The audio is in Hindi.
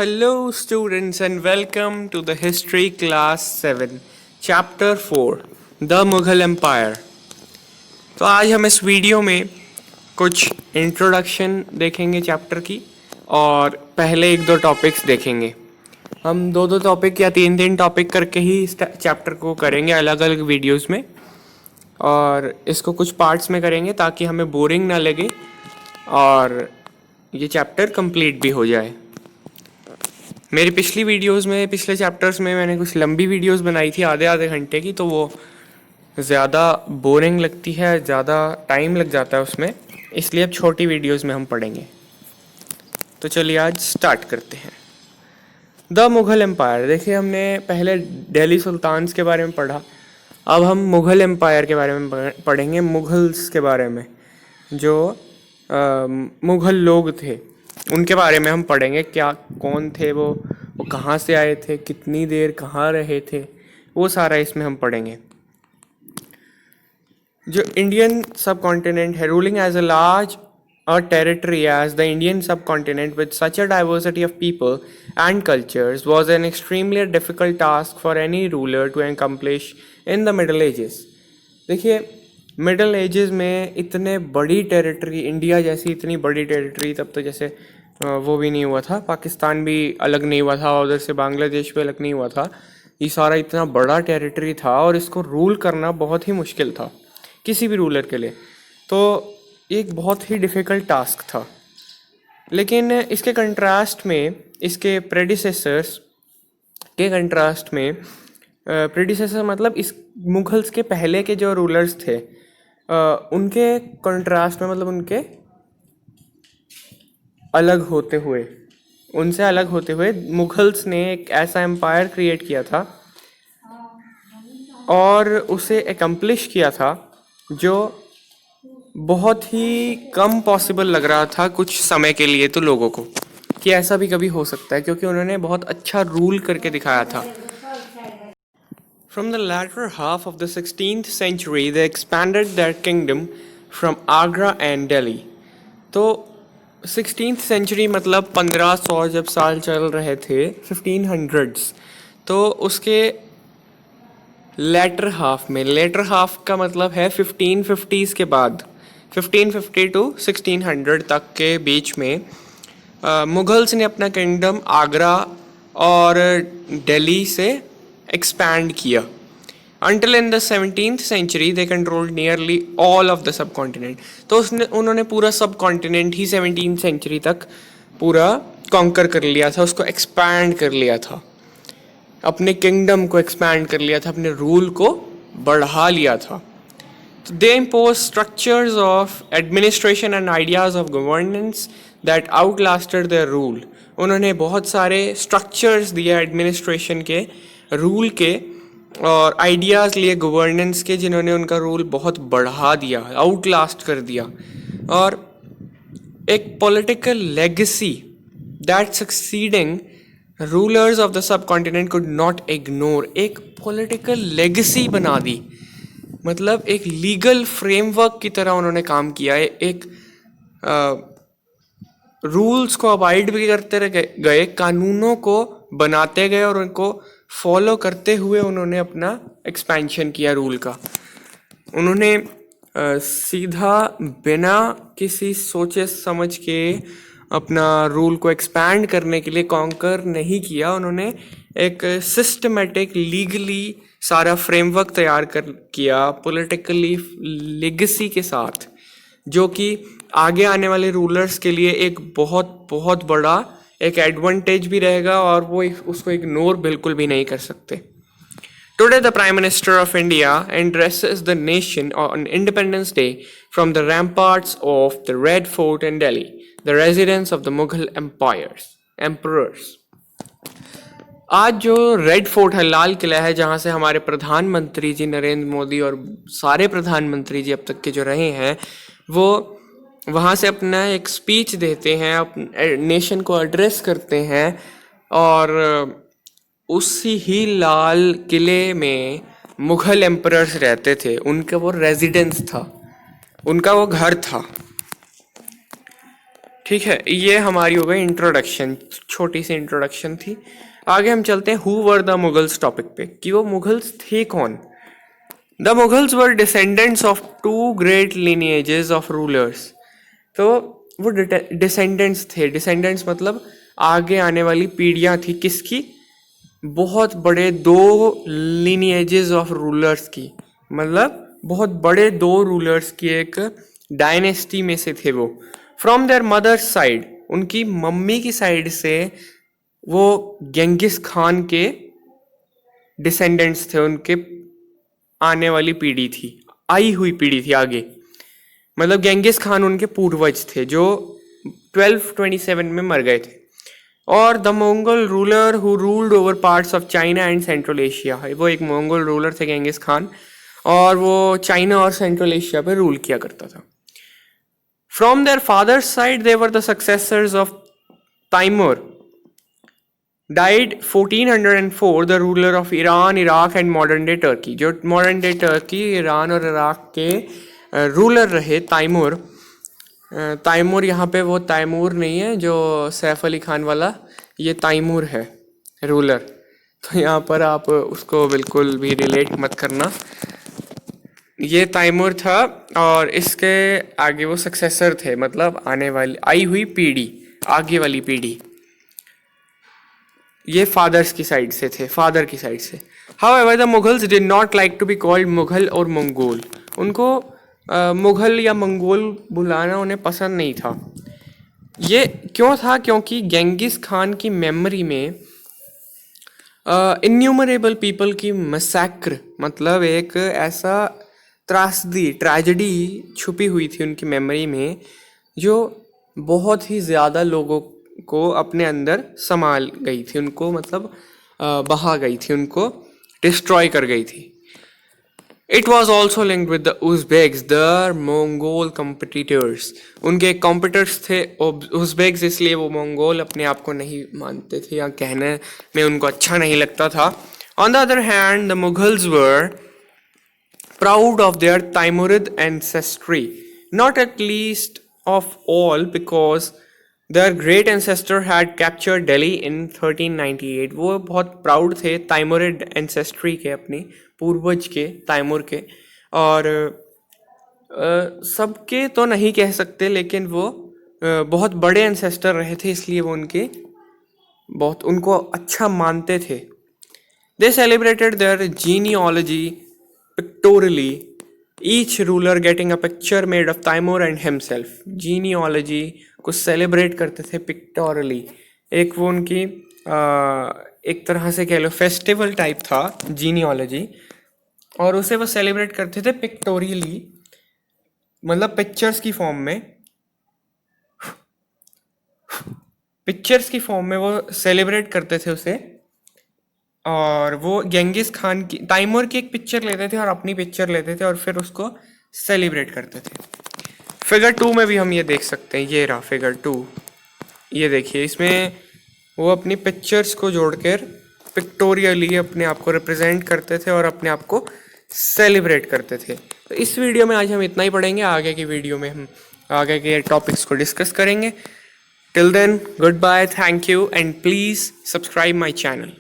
Hello, students, and welcome to the History Class 7, Chapter 4, The Mughal Empire. तो आज हम इस वीडियो में कुछ इंट्रोडक्शन देखेंगे चैप्टर की और पहले एक दो टॉपिक्स देखेंगे। हम दो दो टॉपिक या तीन तीन टॉपिक करके ही इस चैप्टर को करेंगे अलग अलग वीडियोस में, और इसको कुछ पार्ट्स में करेंगे ताकि हमें बोरिंग ना लगे और ये चैप्टर कंप्लीट भी हो जाए। मेरी पिछली वीडियोस में, पिछले चैप्टर्स में मैंने कुछ लंबी वीडियोस बनाई थी आधे आधे घंटे की, तो वो ज़्यादा बोरिंग लगती है, ज़्यादा टाइम लग जाता है उसमें, इसलिए अब छोटी वीडियोस में हम पढ़ेंगे। तो चलिए आज स्टार्ट करते हैं। The Mughal empire. देखिए, हमने पहले दिल्ली सुल्तान्स के बारे में पढ़ा, अब हम मुग़ल एम्पायर के बारे में पढ़ेंगे। मुग़ल्स के बारे में, जो मुग़ल लोग थे उनके बारे में हम पढ़ेंगे। क्या, कौन थे वो कहाँ से आए थे, कितनी देर कहाँ रहे थे, वो सारा इसमें हम पढ़ेंगे। जो इंडियन सब कॉन्टिनेंट है, ruling as a large a territory as the Indian subcontinent with such a diversity of people and cultures was an extremely difficult task for any ruler to accomplish in the Middle Ages. देखिए, मिडल एजेस में इतने बड़ी टेरिटरी, इंडिया जैसी इतनी बड़ी टेरिटरी तब तो जैसे वो भी नहीं हुआ था, पाकिस्तान भी अलग नहीं हुआ था, उधर से बांग्लादेश भी अलग नहीं हुआ था। ये सारा इतना बड़ा टेरिटरी था और इसको रूल करना बहुत ही मुश्किल था किसी भी रूलर के लिए, तो एक बहुत ही डिफ़िकल्ट टास्क था। लेकिन इसके कंट्रास्ट में, इसके प्रेडिसेसर्स के कंट्रास्ट में, प्रेडिसेसर मतलब इस मुग़ल्स के पहले के जो रूलर्स थे, उनके कंट्रास्ट में, मतलब उनके अलग होते हुए, उनसे अलग होते हुए मुग़ल्स ने एक ऐसा एम्पायर क्रिएट किया था और उसे एकम्प्लिश किया था जो बहुत ही कम पॉसिबल लग रहा था कुछ समय के लिए तो लोगों को, कि ऐसा भी कभी हो सकता है, क्योंकि उन्होंने बहुत अच्छा रूल करके दिखाया था। From the latter half of the 16th century, they expanded their kingdom from Agra and Delhi. तो 16th century मतलब 1500 जब साल चल रहे थे, 1500s, तो उसके लेटर हाफ में, लेटर हाफ का मतलब है 1550s के बाद, 1550 टू 1600 तक के बीच में मुग़ल्स ने अपना किंगडम आगरा और दिल्ली से एक्सपैंड किया। Until in the 17th century they controlled nearly all of the subcontinent. तो उन्होंने पूरा सब कॉन्टिनेंट ही 17th सेंचुरी तक पूरा कॉन्कर कर लिया था, उसको एक्सपैंड कर लिया था, अपने किंगडम को एक्सपैंड कर लिया था, अपने रूल को बढ़ा लिया था। तो they imposed structures of administration and ideas of governance that outlasted their rule. उन्होंने बहुत सारे स्ट्रक्चर्स दिए एडमिनिस्ट्रेशन के, रूल के, और आइडियाज़ लिए गवर्नेंस के, जिन्होंने उनका रूल बहुत बढ़ा दिया, आउटलास्ट कर दिया। और एक political legacy that succeeding rulers of the sub continent could not ignore, एक पॉलिटिकल लेगेसी बना दी, मतलब एक लीगल फ्रेमवर्क की तरह उन्होंने काम किया है। एक रूल्स को अवॉइड भी करते गए, कानूनों को बनाते गए और उनको फॉलो करते हुए उन्होंने अपना एक्सपेंशन किया रूल का। उन्होंने सीधा बिना किसी सोचे समझ के अपना रूल को एक्सपैंड करने के लिए कॉन्कर नहीं किया। उन्होंने एक सिस्टमेटिक, लीगली सारा फ्रेमवर्क तैयार किया पॉलिटिकली लेगेसी के साथ, जो कि आगे आने वाले रूलर्स के लिए एक बहुत बहुत बड़ा एक एडवांटेज भी रहेगा और वो उसको इग्नोर बिल्कुल भी नहीं कर सकते। Today the Prime Minister of India addresses the nation on Independence Day from the ramparts of the Red Fort in Delhi, the residence of the Mughal emperors. आज जो रेड फोर्ट है, लाल किला है, जहाँ से हमारे प्रधानमंत्री जी नरेंद्र मोदी और सारे प्रधानमंत्री जी अब तक के जो रहे हैं, वो वहाँ से अपना एक स्पीच देते हैं, अपने नेशन को एड्रेस करते हैं, और उसी ही लाल किले में मुग़ल एम्परर्स रहते थे, उनका वो रेजिडेंस था, उनका वो घर था। ठीक है, ये हमारी हो गई इंट्रोडक्शन, छोटी सी इंट्रोडक्शन थी। आगे हम चलते हैं who were the Mughals topic पे, कि वो मुगल्स थे कौन। The Mughals were descendants of two great lineages of rulers. तो वो डिसेंडेंट्स थे, डिसेंडेंट्स मतलब आगे आने वाली पीढ़ियां थी किसकी, बहुत बड़े दो lineages ऑफ रूलर्स की, मतलब बहुत बड़े दो रूलर्स की एक डायनेस्टी में से थे वो। फ्रॉम देयर मदर्स साइड, उनकी मम्मी की साइड से वो गेंगिस खान के डिसेंडेंट्स थे, उनके आने वाली पीढ़ी थी, आई हुई पीढ़ी थी आगे, मतलब गेंगिस खान उनके पूर्वज थे जो 1227 में मर गए थे। और the Mongol ruler who ruled over parts of China and central Asia, वो एक मंगोल रूलर थे गेंगिस खान, और वो चाइना और सेंट्रल एशिया पे रूल किया करता था। From their father's side they were the successors of Timur, died 1404, the ruler of Iran, Iraq and modern day Turkey, जो मॉडर्न डे टर्की, ईरान और इराक के रूलर रहे तैमूर। तैमूर यहाँ पे वो तैमूर नहीं है जो सैफ अली खान वाला, ये तैमूर है रूलर, तो यहाँ पर आप उसको बिल्कुल भी रिलेट मत करना। ये तैमूर था और इसके आगे वो सक्सेसर थे, मतलब आने वाली आई हुई पीढ़ी, आगे वाली पीढ़ी। ये फादर्स की साइड से थे, फादर की साइड से। However the Mughals did not like to be called Mughal और मंगोल, उनको मुगल या मंगोल बुलाना उन्हें पसंद नहीं था। ये क्यों था, क्योंकि गेंगिस खान की मेमोरी में इन्यूमरेबल पीपल की मसैक्र, मतलब एक ऐसा त्रासदी, ट्रेजेडी छुपी हुई थी उनकी मेमोरी में, जो बहुत ही ज़्यादा लोगों को अपने अंदर संभाल गई थी, उनको मतलब बहा गई थी, उनको डिस्ट्रॉय कर गई थी। It was also linked with the Uzbeks, the Mongol competitors, उनके कॉम्पिटिटर्स थे उज़्बेक्स, इसलिए वो मंगोल अपने आप को नहीं मानते थे या कहने में उनको अच्छा नहीं लगता था। On the other hand the Mughals were proud of their Timurid ancestry, not at least of all because their great ancestor had captured Delhi in 1398। वो बहुत प्राउड थे ताइमुरिड एंसेस्ट्री के, अपनी पूर्वज के, तैमूर के। और सबके तो नहीं कह सकते, लेकिन वो बहुत बड़े एंसेस्टर रहे थे, इसलिए वो उनके बहुत उनको अच्छा मानते थे। They celebrated their genealogy pictorially, each ruler getting a picture made of Timur and himself। genealogy को सेलिब्रेट करते थे पिक्टोरली, एक वो उनकी एक तरह से कह लो फेस्टिवल टाइप था genealogy, और उसे वो सेलिब्रेट करते थे पिक्टोरियली, मतलब पिक्चर्स की फॉर्म में, पिक्चर्स की फॉर्म में वो सेलिब्रेट करते थे उसे। और वो गेंगिस खान की, तैमूर की एक पिक्चर लेते थे और अपनी पिक्चर लेते थे और फिर उसको सेलिब्रेट करते थे। फिगर 2 में भी हम ये देख सकते हैं, ये रहा फिगर 2, ये देखिए, इसमें वो अपनी पिक्चर्स को जोड़कर पिक्टोरियली अपने आप को रिप्रेजेंट करते थे और अपने आप को सेलिब्रेट करते थे। तो इस वीडियो में आज हम इतना ही पढ़ेंगे, आगे की वीडियो में हम आगे के टॉपिक्स को डिस्कस करेंगे। Till then, goodbye, thank you and please subscribe my channel.